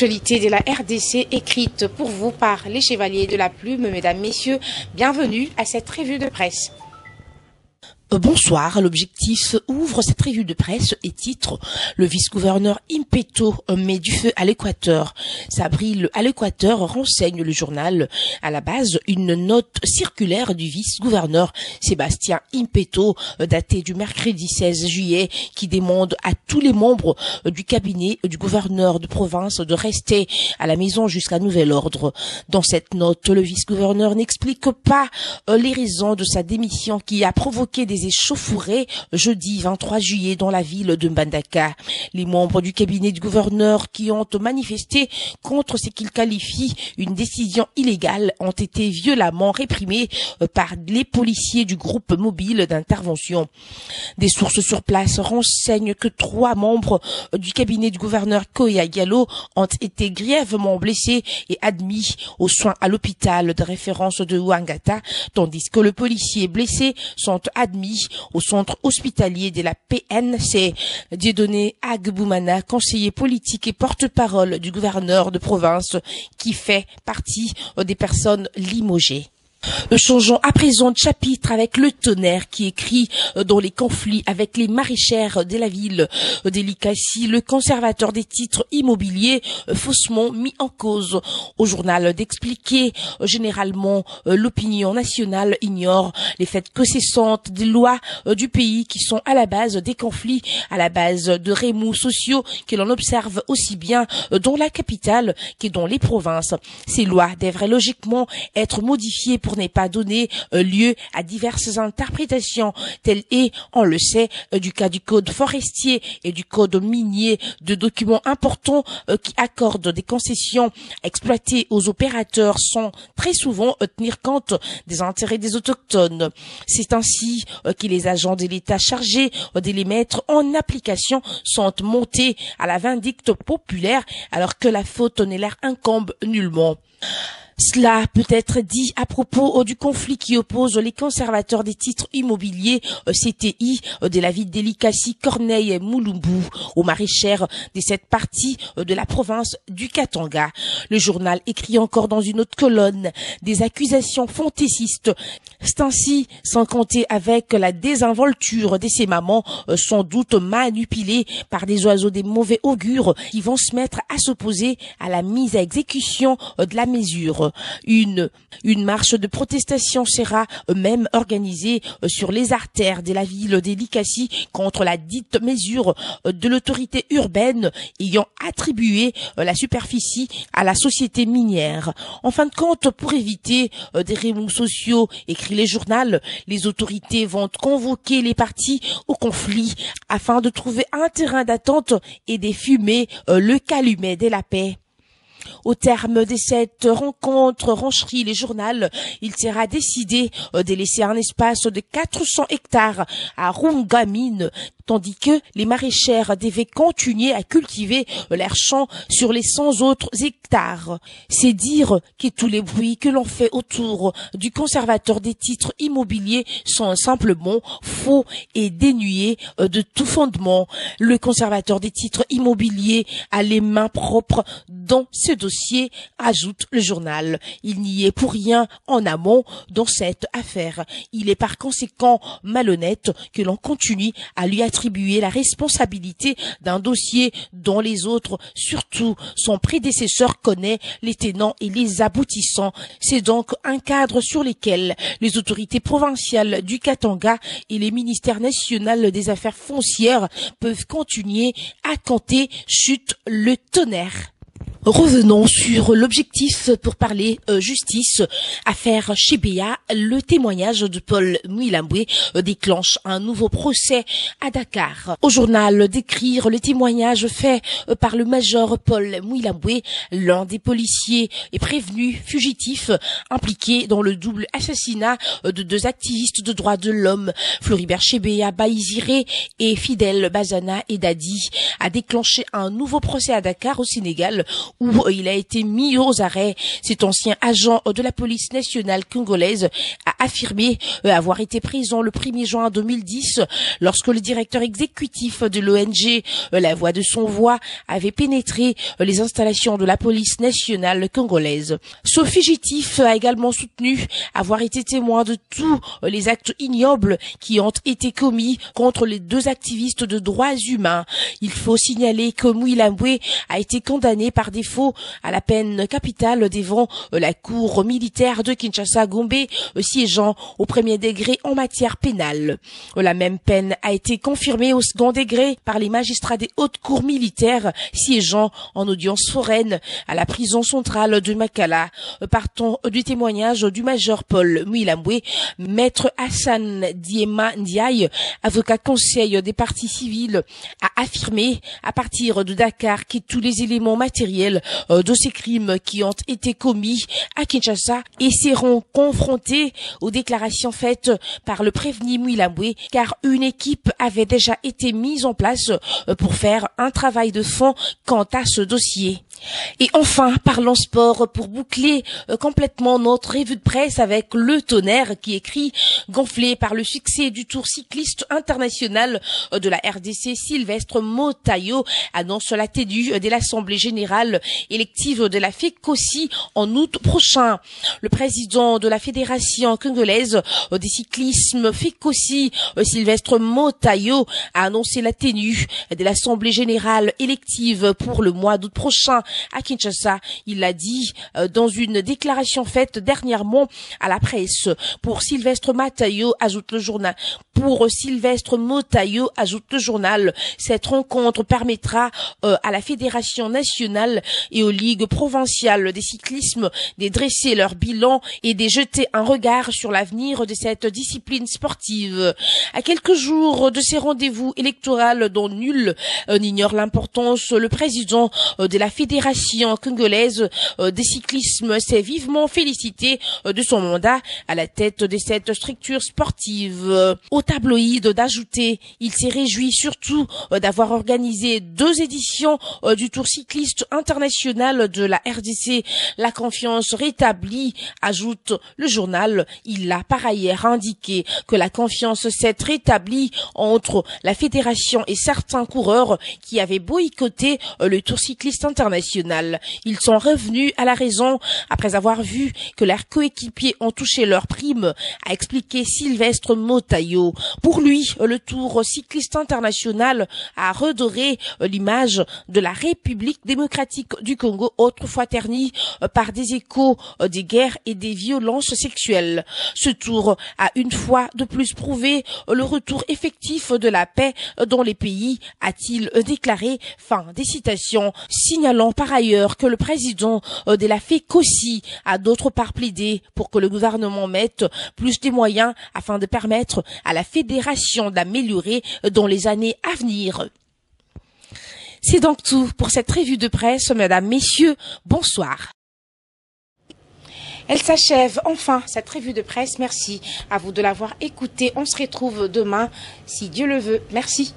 L'actualité de la RDC écrite pour vous par les Chevaliers de la Plume. Mesdames, Messieurs, bienvenue à cette revue de presse. Bonsoir, l'objectif ouvre cette revue de presse et titre « Le vice-gouverneur Impeto met du feu à l'Équateur ». S'abrille à l'Équateur, renseigne le journal. À la base, une note circulaire du vice-gouverneur Sébastien Impeto, datée du mercredi 16 juillet, qui demande à tous les membres du cabinet du gouverneur de province de rester à la maison jusqu'à nouvel ordre. Dans cette note, le vice-gouverneur n'explique pas les raisons de sa démission qui a provoqué des échauffourées jeudi 23 juillet dans la ville de Mbandaka. Les membres du cabinet du gouverneur qui ont manifesté contre ce qu'ils qualifient une décision illégale ont été violemment réprimés par les policiers du groupe mobile d'intervention. Des sources sur place renseignent que 3 membres du cabinet du gouverneur Koya Diallo ont été grièvement blessés et admis aux soins à l'hôpital de référence de Ouangata, tandis que les policiers blessés sont admis au centre hospitalier de la PNC. Dieudonné Agboumana, conseiller politique et porte-parole du gouverneur de province, qui fait partie des personnes limogées. Changeons à présent de chapitre avec le Tonnerre qui écrit dans les conflits avec les maraîchères de la ville d'Elikassi, le conservateur des titres immobiliers faussement mis en cause. Au journal d'expliquer généralement l'opinion nationale ignore les faits cessants des lois du pays qui sont à la base des conflits, à la base de remous sociaux que l'on observe aussi bien dans la capitale que dans les provinces. Ces lois devraient logiquement être modifiées pour n'est pas donné lieu à diverses interprétations, telles est, on le sait, du cas du code forestier et du code minier, de documents importants qui accordent des concessions exploitées aux opérateurs sans très souvent tenir compte des intérêts des autochtones. C'est ainsi que les agents de l'État chargés de les mettre en application sont montés à la vindicte populaire alors que la faute ne leur incombe nullement. Cela peut être dit à propos du conflit qui oppose les conservateurs des titres immobiliers CTI de la ville d'Elikassi, Corneille et Moulumbu aux maraîchères de cette partie de la province du Katanga. Le journal écrit encore dans une autre colonne des accusations fantaisistes. C'est ainsi, sans compter avec la désinvolture de ces mamans, sans doute manipulées par des oiseaux des mauvais augures qui vont se mettre à s'opposer à la mise à exécution de la mesure. Une marche de protestation sera même organisée sur les artères de la ville d'Elikassi contre la dite mesure de l'autorité urbaine ayant attribué la superficie à la société minière. En fin de compte, pour éviter des remous sociaux, écrit le journal, les autorités vont convoquer les parties au conflit afin de trouver un terrain d'attente et de fumer le calumet de la paix. Au terme de cette rencontre, rencherie les journal, il sera décidé de laisser un espace de 400 hectares à Rungamine, tandis que les maraîchères devaient continuer à cultiver leurs champs sur les 100 autres hectares. C'est dire que tous les bruits que l'on fait autour du conservateur des titres immobiliers sont simplement faux et dénués de tout fondement. Le conservateur des titres immobiliers a les mains propres dans ce dossier, ajoute le journal. Il n'y est pour rien en amont dans cette affaire. Il est par conséquent malhonnête que l'on continue à lui attribuer la responsabilité d'un dossier dont les autres, surtout son prédécesseur, connaît les tenants et les aboutissants. C'est donc un cadre sur lequel les autorités provinciales du Katanga et les ministères nationaux des affaires foncières peuvent continuer à compter, chute le Tonnerre. Revenons sur l'objectif pour parler justice. Affaire Chebea, le témoignage de Paul Mwilambwe déclenche un nouveau procès à Dakar. Au journal d'écrire le témoignage fait par le major Paul Mwilambwe, l'un des policiers et prévenus fugitifs impliqués dans le double assassinat de 2 activistes de droits de l'homme, Floribert Chebea Baïziré et Fidel Bazana et Dadi, a déclenché un nouveau procès à Dakar au Sénégal où il a été mis aux arrêts. Cet ancien agent de la police nationale congolaise a affirmé avoir été présent le 1er juin 2010 lorsque le directeur exécutif de l'ONG La Voix de Son Voix avait pénétré les installations de la police nationale congolaise. Ce fugitif a également soutenu avoir été témoin de tous les actes ignobles qui ont été commis contre les deux activistes de droits humains. Il faut signaler que Mouilambwe a été condamné par défaut à la peine capitale devant la cour militaire de Kinshasa-Gombe, siégeant au premier degré en matière pénale. La même peine a été confirmée au second degré par les magistrats des hautes cours militaires siégeant en audience foraine à la prison centrale de Makala. Partons du témoignage du major Paul Mouilambwe, maître Hassan Diema Ndiaye, avocat conseil des parties civiles, a affirmé à partir de Dakar que tous les éléments matériels de ces crimes qui ont été commis à Kinshasa et seront confrontés aux déclarations faites par le prévenu Mouilambwe, car une équipe avait déjà été mise en place pour faire un travail de fond quant à ce dossier. Et enfin, parlons sport pour boucler complètement notre revue de presse avec le Tonnerre qui écrit « Gonflé par le succès du Tour cycliste international de la RDC, Sylvestre Motayo annonce la tenue de l'Assemblée générale élective de la FECOSI en août prochain. Le président de la Fédération congolaise des cyclismes FECOSI, Sylvestre Motayo, a annoncé la tenue de l'Assemblée générale élective pour le mois d'août prochain à Kinshasa. Il l'a dit dans une déclaration faite dernièrement à la presse. Pour Sylvestre Motayo, ajoute le journal. Cette rencontre permettra à la Fédération nationale et aux ligues provinciales des cyclismes de dresser leur bilan et de jeter un regard sur l'avenir de cette discipline sportive. À quelques jours de ces rendez-vous électoraux dont nul n'ignore l'importance, le président de la Fédération congolaise des cyclismes s'est vivement félicité de son mandat à la tête de cette structure sportive. Au tabloïd d'ajouter, il s'est réjoui surtout d'avoir organisé 2 éditions du Tour cycliste international de la RDC. La confiance rétablie, ajoute le journal. Il a par ailleurs indiqué que la confiance s'est rétablie entre la fédération et certains coureurs qui avaient boycotté le Tour cycliste international. Ils sont revenus à la raison après avoir vu que leurs coéquipiers ont touché leur prime, a expliqué Sylvestre Motayo. Pour lui, le Tour cycliste international a redoré l'image de la République démocratique du Congo, autrefois ternie par des échos des guerres et des violences sexuelles. Ce tour a une fois de plus prouvé le retour effectif de la paix dans les pays, a-t-il déclaré. Fin des citations, signalant par ailleurs que le président de la FECOSI a d'autre part plaidé pour que le gouvernement mette plus de moyens afin de permettre à la fédération d'améliorer dans les années à venir. C'est donc tout pour cette revue de presse, mesdames, messieurs, bonsoir. Elle s'achève enfin cette revue de presse. Merci à vous de l'avoir écoutée. On se retrouve demain, si Dieu le veut. Merci.